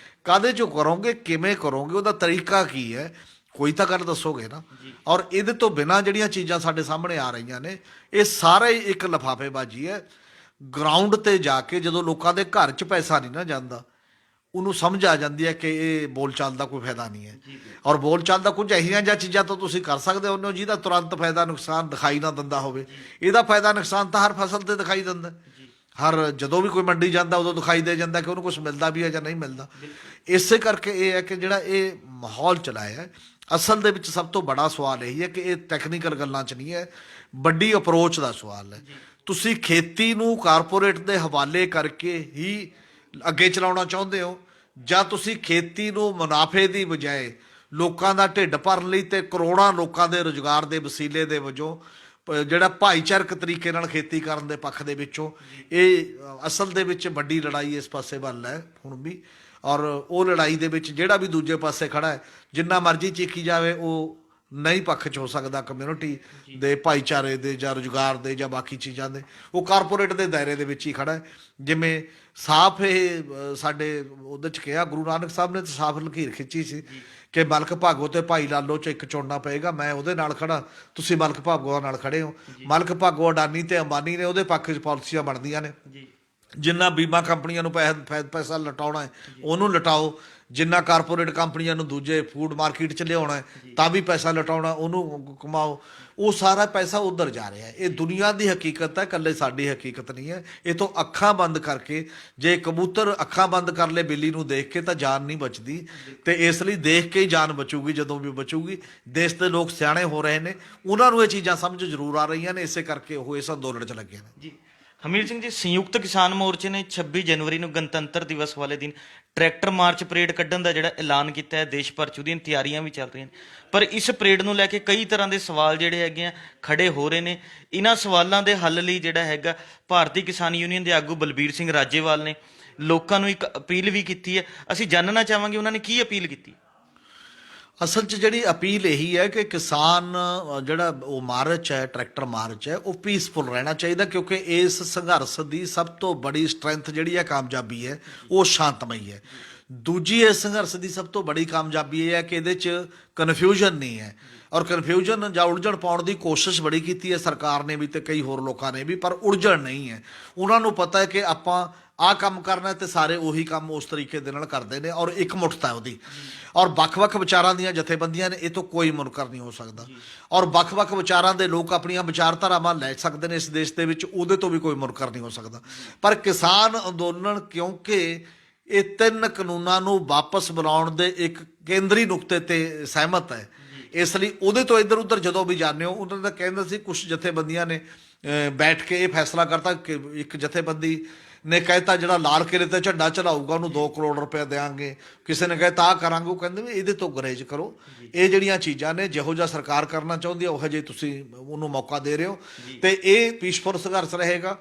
ਕਾਹਦੇ 'ਚੋਂ ਕਰੋਗੇ, ਕਿਵੇਂ ਕਰੋਗੇ, ਉਹਦਾ ਤਰੀਕਾ ਕੀ ਹੈ, ਕੋਈ ਤਾਂ ਗੱਲ ਦੱਸੋਗੇ ਨਾ। ਔਰ ਇਹਦੇ ਤੋਂ ਬਿਨਾਂ ਜਿਹੜੀਆਂ ਚੀਜ਼ਾਂ ਸਾਡੇ ਸਾਹਮਣੇ ਆ ਰਹੀਆਂ ਨੇ, ਇਹ ਸਾਰਾ ਹੀ ਇੱਕ ਲਿਫਾਫੇਬਾਜ਼ੀ ਹੈ। ਗਰਾਊਂਡ ਤੇ ਜਾ ਕੇ ਜਦੋਂ ਲੋਕਾਂ ਦੇ ਘਰ 'ਚ ਪੈਸਾ ਨਹੀਂ ਨਾ ਜਾਂਦਾ, ਉਹਨੂੰ ਸਮਝ ਆ ਜਾਂਦੀ ਹੈ ਕਿ ਇਹ ਬੋਲਚਾਲ ਦਾ ਕੋਈ ਫਾਇਦਾ ਨਹੀਂ ਹੈ। ਔਰ ਬੋਲਚਾਲ ਦਾ ਕੁਝ ਇਹੀਆਂ ਜਿਹੀਆਂ ਚੀਜ਼ਾਂ ਤੋਂ ਤੁਸੀਂ ਕਰ ਸਕਦੇ ਹੋ ਜਿਹਦਾ ਤੁਰੰਤ ਫਾਇਦਾ ਨੁਕਸਾਨ ਦਿਖਾਈ ਨਾ ਦਿੰਦਾ ਹੋਵੇ। ਇਹਦਾ ਫਾਇਦਾ ਨੁਕਸਾਨ ਤਾਂ ਹਰ ਫਸਲ ਤੇ ਦਿਖਾਈ ਦਿੰਦਾ, ਹਰ ਜਦੋਂ ਵੀ ਕੋਈ ਮੰਡੀ ਜਾਂਦਾ ਉਦੋਂ ਦਿਖਾਈ ਦੇ ਜਾਂਦਾ ਕਿ ਉਹਨੂੰ ਕੁਝ ਮਿਲਦਾ ਵੀ ਹੈ ਜਾਂ ਨਹੀਂ ਮਿਲਦਾ। ਇਸੇ ਕਰਕੇ ਇਹ ਹੈ ਕਿ ਜਿਹੜਾ ਇਹ ਮਾਹੌਲ ਚਲਾਇਆ ਹੈ, ਅਸਲ ਦੇ ਵਿੱਚ ਸਭ ਤੋਂ ਬੜਾ ਸਵਾਲ ਇਹੀ ਹੈ ਕਿ ਇਹ ਟੈਕਨੀਕਲ ਗੱਲਾਂ 'ਚ ਨਹੀਂ ਹੈ, ਵੱਡੀ ਅਪਰੋਚ ਦਾ ਸਵਾਲ ਹੈ। ਤੁਸੀਂ ਖੇਤੀ ਨੂੰ ਕਾਰਪੋਰੇਟ ਦੇ ਹਵਾਲੇ ਕਰਕੇ ਹੀ ਅੱਗੇ ਚਲਾਉਣਾ ਚਾਹੁੰਦੇ ਹੋ, ਜਾਂ ਤੁਸੀਂ ਖੇਤੀ ਨੂੰ ਮੁਨਾਫੇ ਦੀ ਬਜਾਏ ਲੋਕਾਂ ਦਾ ਢਿੱਡ ਭਰਨ ਲਈ ਤੇ ਕਰੋੜਾਂ ਲੋਕਾਂ ਦੇ ਰੁਜ਼ਗਾਰ ਦੇ ਵਸੀਲੇ ਦੇ ਵਜੋਂ ਜਿਹੜਾ ਭਾਈਚਾਰਕ ਤਰੀਕੇ ਨਾਲ ਖੇਤੀ ਕਰਨ ਦੇ ਪੱਖ ਦੇ ਵਿੱਚੋਂ, ਇਹ ਅਸਲ ਦੇ ਵਿੱਚ ਵੱਡੀ ਲੜਾਈ ਇਸ ਪਾਸੇ ਵੱਲ ਹੈ ਹੁਣ ਵੀ। ਔਰ ਉਹ ਲੜਾਈ ਦੇ ਵਿੱਚ ਜਿਹੜਾ ਵੀ ਦੂਜੇ ਪਾਸੇ ਖੜਾ ਹੈ, ਜਿੰਨਾ ਮਰਜ਼ੀ ਚੀਕੀ ਜਾਵੇ, ਉਹ ਨਹੀਂ ਪੱਖ 'ਚ ਹੋ ਸਕਦਾ ਕਮਿਊਨਿਟੀ ਦੇ, ਭਾਈਚਾਰੇ ਦੇ, ਜਾਂ ਰੁਜ਼ਗਾਰ ਦੇ, ਜਾਂ ਬਾਕੀ ਚੀਜ਼ਾਂ ਦੇ। ਉਹ ਕਾਰਪੋਰੇਟ ਦੇ ਦਾਇਰੇ ਦੇ ਵਿੱਚ ਹੀ ਖੜਾ ਹੈ। ਜਿਵੇਂ ਸਾਫ਼ ਇਹ ਸਾਡੇ ਉਹਦੇ 'ਚ ਕਿਹਾ, ਗੁਰੂ ਨਾਨਕ ਸਾਹਿਬ ਨੇ ਤਾਂ ਸਾਫ਼ ਲਕੀਰ ਖਿੱਚੀ ਸੀ ਕਿ ਮਲਕ ਭਾਗੋ ਤੇ ਭਾਈ ਲਾਲੋ 'ਚ ਇੱਕ ਚੁਣਨਾ ਪਏਗਾ। ਮੈਂ ਉਹਦੇ ਨਾਲ ਖੜਾ, ਤੁਸੀਂ ਮਲਕ ਭਾਗੋ ਨਾਲ ਖੜੇ ਹੋ। ਮਲਕ ਭਾਗੋ, ਅਡਾਨੀ ਤੇ ਅੰਬਾਨੀ ਨੇ ਉਹਦੇ ਪੱਖ 'ਚ ਪਾਲਿਸੀਆਂ ਬਣਦੀਆਂ ਨੇ। ਜਿੰਨਾ ਬੀਮਾ ਕੰਪਨੀਆਂ ਨੂੰ ਪੈਸਾ ਲਟਾਉਣਾ ਹੈ ਉਹਨੂੰ ਲਟਾਓ, ਜਿੰਨਾ ਕਾਰਪੋਰੇਟ ਕੰਪਨੀਆਂ ਨੂੰ ਦੂਜੇ ਫੂਡ ਮਾਰਕੀਟ 'ਚ ਲਿਆਉਣਾ ਤਾਂ ਵੀ ਪੈਸਾ ਲਟਾਉਣਾ, ਉਹਨੂੰ ਕਮਾਓ। ਉਹ ਸਾਰਾ ਪੈਸਾ ਉੱਧਰ ਜਾ ਰਿਹਾ ਹੈ। ਇਹ ਦੁਨੀਆ ਦੀ ਹਕੀਕਤ ਹੈ, ਇਕੱਲੇ ਸਾਡੀ ਹਕੀਕਤ ਨਹੀਂ ਹੈ। ਇਹ ਤੋਂ ਅੱਖਾਂ ਬੰਦ ਕਰਕੇ, ਜੇ ਕਬੂਤਰ ਅੱਖਾਂ ਬੰਦ ਕਰ ਲਏ ਬਿੱਲੀ ਨੂੰ ਦੇਖ ਕੇ, ਤਾਂ ਜਾਨ ਨਹੀਂ ਬਚਦੀ। ਤੇ ਇਸ ਲਈ ਦੇਖ ਕੇ ਹੀ ਜਾਨ ਬਚੂਗੀ, ਜਦੋਂ ਵੀ ਬਚੂਗੀ। ਦੇਸ਼ ਦੇ ਲੋਕ ਸਿਆਣੇ ਹੋ ਰਹੇ ਨੇ, ਉਹਨਾਂ ਨੂੰ ਇਹ ਚੀਜ਼ਾਂ ਸਮਝ ਜ਼ਰੂਰ ਆ ਰਹੀਆਂ ਨੇ, ਇਸੇ ਕਰਕੇ ਉਹ ਇਸ ਅੰਦੋਲਨ 'ਚ ਲੱਗੇ ਨੇ। ਜੀ ਹਮੀਰ ਸਿੰਘ ਜੀ, ਸੰਯੁਕਤ ਕਿਸਾਨ ਮੋਰਚੇ ਨੇ 26 ਜਨਵਰੀ ਨੂੰ ਗਣਤੰਤਰ ਦਿਵਸ ਵਾਲੇ ਦਿਨ ਟਰੈਕਟਰ ਮਾਰਚ ਪਰੇਡ ਕੱਢਣ ਦਾ ਜਿਹੜਾ ਐਲਾਨ ਕੀਤਾ ਹੈ, ਦੇਸ਼ ਭਰ 'ਚ ਉਹਦੀਆਂ ਤਿਆਰੀਆਂ ਵੀ ਚੱਲ ਰਹੀਆਂ ਨੇ। ਪਰ ਇਸ ਪਰੇਡ ਨੂੰ ਲੈ ਕੇ ਕਈ ਤਰ੍ਹਾਂ ਦੇ ਸਵਾਲ ਜਿਹੜੇ ਹੈਗੇ ਆ ਖੜੇ ਹੋ ਰਹੇ ਨੇ। ਇਹਨਾਂ ਸਵਾਲਾਂ ਦੇ ਹੱਲ ਲਈ ਜਿਹੜਾ ਹੈਗਾ ਭਾਰਤੀ ਕਿਸਾਨ ਯੂਨੀਅਨ ਦੇ ਆਗੂ ਬਲਬੀਰ ਸਿੰਘ ਰਾਜੇਵਾਲ ਨੇ ਲੋਕਾਂ ਨੂੰ ਇੱਕ ਅਪੀਲ ਵੀ ਕੀਤੀ ਹੈ। ਅਸੀਂ ਜਾਣਨਾ ਚਾਹਾਂਗੇ ਉਹਨਾਂ ਨੇ ਕੀ ਅਪੀਲ ਕੀਤੀ। ਅਸਲ 'ਚ ਜਿਹੜੀ ਅਪੀਲ ਇਹੀ ਹੈ ਕਿ ਕਿਸਾਨ ਜਿਹੜਾ ਉਹ ਮਾਰਚ ਹੈ, ਟਰੈਕਟਰ ਮਾਰਚ ਹੈ, ਉਹ ਪੀਸਫੁਲ ਰਹਿਣਾ ਚਾਹੀਦਾ, ਕਿਉਂਕਿ ਇਸ ਸੰਘਰਸ਼ ਦੀ ਸਭ ਤੋਂ ਬੜੀ ਸਟਰੈਂਥ ਜਿਹੜੀ ਹੈ, ਕਾਮਯਾਬੀ ਹੈ, ਉਹ ਸ਼ਾਂਤਮਈ ਹੈ। ਦੂਜੀ ਇਸ ਸੰਘਰਸ਼ ਦੀ ਸਭ ਤੋਂ ਬੜੀ ਕਾਮਯਾਬੀ ਇਹ ਹੈ ਕਿ ਇਹਦੇ 'ਚ ਕਨਫਿਊਜ਼ਨ ਨਹੀਂ ਹੈ, ਔਰ ਕਨਫਿਊਜ਼ਨ ਜਾਂ ਉਲਝਣ ਪਾਉਣ ਦੀ ਕੋਸ਼ਿਸ਼ ਬੜੀ ਕੀਤੀ ਹੈ ਸਰਕਾਰ ਨੇ ਵੀ ਤੇ ਕਈ ਹੋਰ ਲੋਕਾਂ ਨੇ ਵੀ, ਪਰ ਉਲਝਣ ਨਹੀਂ ਹੈ। ਉਹਨਾਂ ਨੂੰ ਪਤਾ ਹੈ ਕਿ ਆਪਾਂ ਆਹ ਕੰਮ ਕਰਨਾ ਤੇ ਸਾਰੇ ਉਹੀ ਕੰਮ ਉਸ ਤਰੀਕੇ ਦੇ ਨਾਲ ਕਰਦੇ ਨੇ, ਔਰ ਇਕਮੁੱਠਤਾ ਉਹਦੀ। ਔਰ ਵੱਖ-ਵੱਖ ਵਿਚਾਰਾਂ ਦੀਆਂ ਜਥੇਬੰਦੀਆਂ ਨੇ, ਇਹ ਤੋਂ ਕੋਈ ਮੁਨਕਰ ਨਹੀਂ ਹੋ ਸਕਦਾ। ਔਰ ਵੱਖ-ਵੱਖ ਵਿਚਾਰਾਂ ਦੇ ਲੋਕ ਆਪਣੀਆਂ ਵਿਚਾਰਧਾਰਾਵਾਂ ਲੈ ਸਕਦੇ ਨੇ ਇਸ ਦੇਸ਼ ਦੇ ਵਿੱਚ, ਉਹਦੇ ਤੋਂ ਵੀ ਕੋਈ ਮੁਨਕਰ ਨਹੀਂ ਹੋ ਸਕਦਾ। ਪਰ ਕਿਸਾਨ ਅੰਦੋਲਨ, ਕਿਉਂਕਿ ਇਹ 3 ਕਾਨੂੰਨਾਂ ਨੂੰ ਵਾਪਸ ਬੁਲਾਉਣ ਦੇ ਇੱਕ ਕੇਂਦਰੀ ਨੁਕਤੇ ਤੇ ਸਹਿਮਤ ਹੈ, ਇਸ ਲਈ ਉਹਦੇ ਤੋਂ ਇੱਧਰ ਉੱਧਰ ਜਦੋਂ ਵੀ ਜਾਂਦੇ ਹੋ, ਉਹਨਾਂ ਦਾ ਕਹਿੰਦਾ ਸੀ ਕੁਝ ਜਥੇਬੰਦੀਆਂ ਨੇ ਬੈਠ ਕੇ ਇਹ ਫੈਸਲਾ ਕਰਤਾ ਕਿ ਇੱਕ ਜਥੇਬੰਦੀ ਨੇ ਕਹਿਤਾ ਜਿਹੜਾ ਲਾਲ ਕਿਲੇ ਤੇ ਝੰਡਾ ਚੜਾਊਗਾ ਉਹਨੂੰ 2 ਕਰੋੜ ਰੁਪਏ ਦੇਵਾਂਗੇ, ਕਿਸੇ ਨੇ ਕਹਿਤਾ ਆਹ ਕਰਾਂਗੇ। ਉਹ ਕਹਿੰਦੇ ਵੀ ਇਹਦੇ ਤੋਂ ਗੁਰੇਜ਼ ਕਰੋ। ਇਹ ਜਿਹੜੀਆਂ ਚੀਜ਼ਾਂ ਨੇ, ਜਿਹੋ ਜਿਹਾ ਸਰਕਾਰ ਕਰਨਾ ਚਾਹੁੰਦੀ ਹੈ ਉਹੋ ਜਿਹੇ ਤੁਸੀਂ ਉਹਨੂੰ ਮੌਕਾ ਦੇ ਰਹੇ ਹੋ, ਤੇ ਇਹ ਪੀਸਫੁਲ ਸੰਘਰਸ਼ ਰਹੇਗਾ।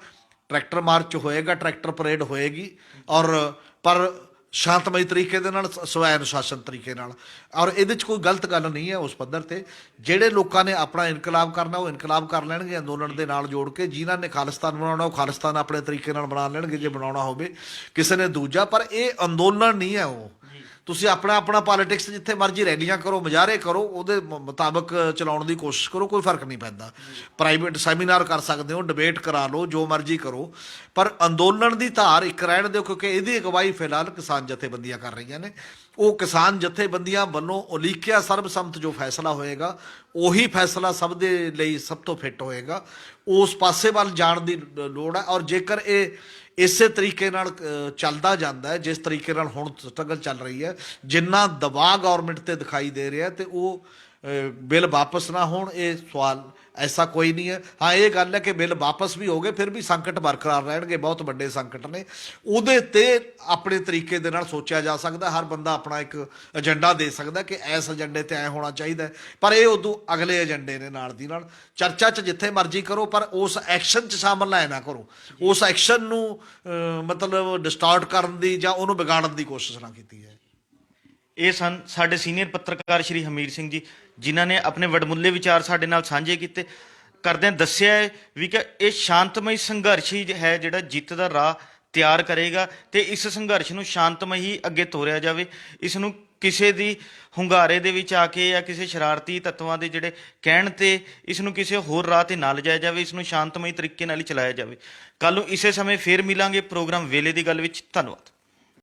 ਟਰੈਕਟਰ ਮਾਰਚ ਹੋਏਗਾ, ਟਰੈਕਟਰ ਪਰੇਡ ਹੋਏਗੀ, ਔਰ ਪਰ ਸ਼ਾਂਤਮਈ ਤਰੀਕੇ ਦੇ ਨਾਲ, ਸਵੈ ਅਨੁਸ਼ਾਸਨ ਤਰੀਕੇ ਨਾਲ। ਔਰ ਇਹਦੇ 'ਚ ਕੋਈ ਗਲਤ ਗੱਲ ਨਹੀਂ ਹੈ ਉਸ ਪੱਧਰ ਤੇ। ਜਿਹੜੇ ਲੋਕਾਂ ਨੇ ਆਪਣਾ ਇਨਕਲਾਬ ਕਰਨਾ ਉਹ ਇਨਕਲਾਬ ਕਰ ਲੈਣਗੇ ਅੰਦੋਲਨ ਦੇ ਨਾਲ ਜੋੜ ਕੇ। ਜਿਨ੍ਹਾਂ ਨੇ ਖਾਲਿਸਤਾਨ ਬਣਾਉਣਾ ਉਹ ਖਾਲਿਸਤਾਨ ਆਪਣੇ ਤਰੀਕੇ ਨਾਲ ਬਣਾ ਲੈਣਗੇ ਜੇ ਬਣਾਉਣਾ ਹੋਵੇ ਕਿਸੇ ਨੇ ਦੂਜਾ। ਪਰ ਇਹ ਅੰਦੋਲਨ ਨਹੀਂ ਹੈ। ਉਹ ਤੁਸੀਂ ਆਪਣਾ ਪੋਲੀਟਿਕਸ ਜਿੱਥੇ ਮਰਜ਼ੀ ਰੈਲੀਆਂ ਕਰੋ, ਮੁਜ਼ਾਹਰੇ ਕਰੋ, ਉਹਦੇ ਮੁਤਾਬਕ ਚਲਾਉਣ ਦੀ ਕੋਸ਼ਿਸ਼ ਕਰੋ, ਕੋਈ ਫਰਕ ਨਹੀਂ ਪੈਂਦਾ। ਪ੍ਰਾਈਵੇਟ ਸੈਮੀਨਾਰ ਕਰ ਸਕਦੇ ਹੋ, ਡਿਬੇਟ ਕਰਾ ਲਓ, ਜੋ ਮਰਜ਼ੀ ਕਰੋ, ਪਰ ਅੰਦੋਲਨ ਦੀ ਧਾਰ ਇੱਕ ਰਹਿਣ ਦਿਓ, ਕਿਉਂਕਿ ਇਹਦੀ ਅਗਵਾਈ ਫਿਲਹਾਲ ਕਿਸਾਨ ਜਥੇਬੰਦੀਆਂ ਕਰ ਰਹੀਆਂ ਨੇ। ਉਹ ਕਿਸਾਨ ਜਥੇਬੰਦੀਆਂ ਵੱਲੋਂ ਉਲੀਕਿਆ ਸਰਬਸੰਮਤ ਜੋ ਫੈਸਲਾ ਹੋਏਗਾ, ਉਹੀ ਫੈਸਲਾ ਸਭ ਦੇ ਲਈ ਸਭ ਤੋਂ ਫਿੱਟ ਹੋਏਗਾ। ਉਸ ਪਾਸੇ ਵੱਲ ਜਾਣ ਦੀ ਲੋੜ ਹੈ। ਔਰ ਜੇਕਰ ਇਹ ਇਸੇ ਤਰੀਕੇ ਨਾਲ ਚੱਲਦਾ ਜਾਂਦਾ ਹੈ, ਜਿਸ ਤਰੀਕੇ ਨਾਲ ਹੁਣ ਸਟਰਗਲ ਚੱਲ ਰਹੀ ਹੈ, ਜਿੰਨਾ ਦਬਾਅ ਗੌਰਮੈਂਟ ਤੇ ਦਿਖਾਈ ਦੇ ਰਿਹਾ, ਤੇ ਉਹ ਬਿੱਲ ਵਾਪਸ ਨਾ ਹੋਣ, ਇਹ ਸਵਾਲ ਐਸਾ ਕੋਈ ਨਹੀਂ ਹੈ। ਹਾਂ, ਇਹ ਗੱਲ ਹੈ ਕਿ ਬਿੱਲ ਵਾਪਸ ਵੀ ਹੋ ਗਏ ਫਿਰ ਵੀ ਸੰਕਟ ਬਰਕਰਾਰ ਰਹਿਣਗੇ, ਬਹੁਤ ਵੱਡੇ ਸੰਕਟ ਨੇ। ਉਹਦੇ ਤੇ ਆਪਣੇ ਤਰੀਕੇ ਦੇ ਨਾਲ ਸੋਚਿਆ ਜਾ ਸਕਦਾ। ਹਰ ਬੰਦਾ ਆਪਣਾ ਇੱਕ ਏਜੰਡਾ ਦੇ ਸਕਦਾ ਕਿ ਇਸ ਏਜੰਡੇ ਤੇ ਐ ਹੋਣਾ ਚਾਹੀਦਾ, ਪਰ ਇਹ ਉਦੋਂ ਅਗਲੇ ਏਜੰਡੇ ਨੇ ਨਾਲ ਦੀ ਨਾਲ। ਚਰਚਾ 'ਚ ਜਿੱਥੇ ਮਰਜ਼ੀ ਕਰੋ, ਪਰ ਉਸ ਐਕਸ਼ਨ 'ਚ ਸ਼ਾਮਲ ਨਾ ਕਰੋ। ਉਸ ਐਕਸ਼ਨ ਨੂੰ ਮਤਲਬ ਡਿਸਟਾਰਟ ਕਰਨ ਦੀ ਜਾਂ ਉਹਨੂੰ ਵਿਗਾੜਨ ਦੀ ਕੋਸ਼ਿਸ਼ ਨਾ ਕੀਤੀ ਹੈ। ਇਹ ਸਨ ਸਾਡੇ ਸੀਨੀਅਰ ਪੱਤਰਕਾਰ ਸ਼੍ਰੀ ਹਮੀਰ ਸਿੰਘ ਜੀ, ਜਿਨ੍ਹਾਂ ਨੇ ਆਪਣੇ ਵਡਮੁੱਲੇ ਵਿਚਾਰ ਸਾਡੇ ਨਾਲ ਸਾਂਝੇ ਕੀਤੇ। ਕਰਦਿਆਂ ਦੱਸਿਆ ਹੈ ਵੀ ਕਿ ਇਹ ਸ਼ਾਂਤਮਈ ਸੰਘਰਸ਼ ਹੀ ਹੈ ਜਿਹੜਾ ਜਿੱਤ ਦਾ ਰਾਹ ਤਿਆਰ ਕਰੇਗਾ, ਤੇ ਇਸ ਸੰਘਰਸ਼ ਨੂੰ ਸ਼ਾਂਤਮਈ ਹੀ ਅੱਗੇ ਤੋਰਿਆ ਜਾਵੇ। ਇਸ ਨੂੰ ਕਿਸੇ ਦੀ ਹੁੰਗਾਰੇ ਦੇ ਵਿੱਚ ਆ ਕੇ ਜਾਂ ਕਿਸੇ ਸ਼ਰਾਰਤੀ ਤੱਤਵਾਂ ਦੇ ਜਿਹੜੇ ਕਹਿਣ ਤੇ ਇਸ ਨੂੰ ਕਿਸੇ ਹੋਰ ਰਾਹ ਤੇ ਨਾ ਲਿਜਾਇਆ ਜਾਵੇ। ਇਸ ਨੂੰ ਸ਼ਾਂਤਮਈ ਤਰੀਕੇ ਨਾਲ ਹੀ ਚਲਾਇਆ ਜਾਵੇ। ਕੱਲ੍ਹ ਨੂੰ ਇਸੇ ਸਮੇਂ ਫੇਰ ਮਿਲਾਂਗੇ ਪ੍ਰੋਗਰਾਮ ਵੇਲੇ ਦੀ ਗੱਲ ਵਿੱਚ। ਧੰਨਵਾਦ।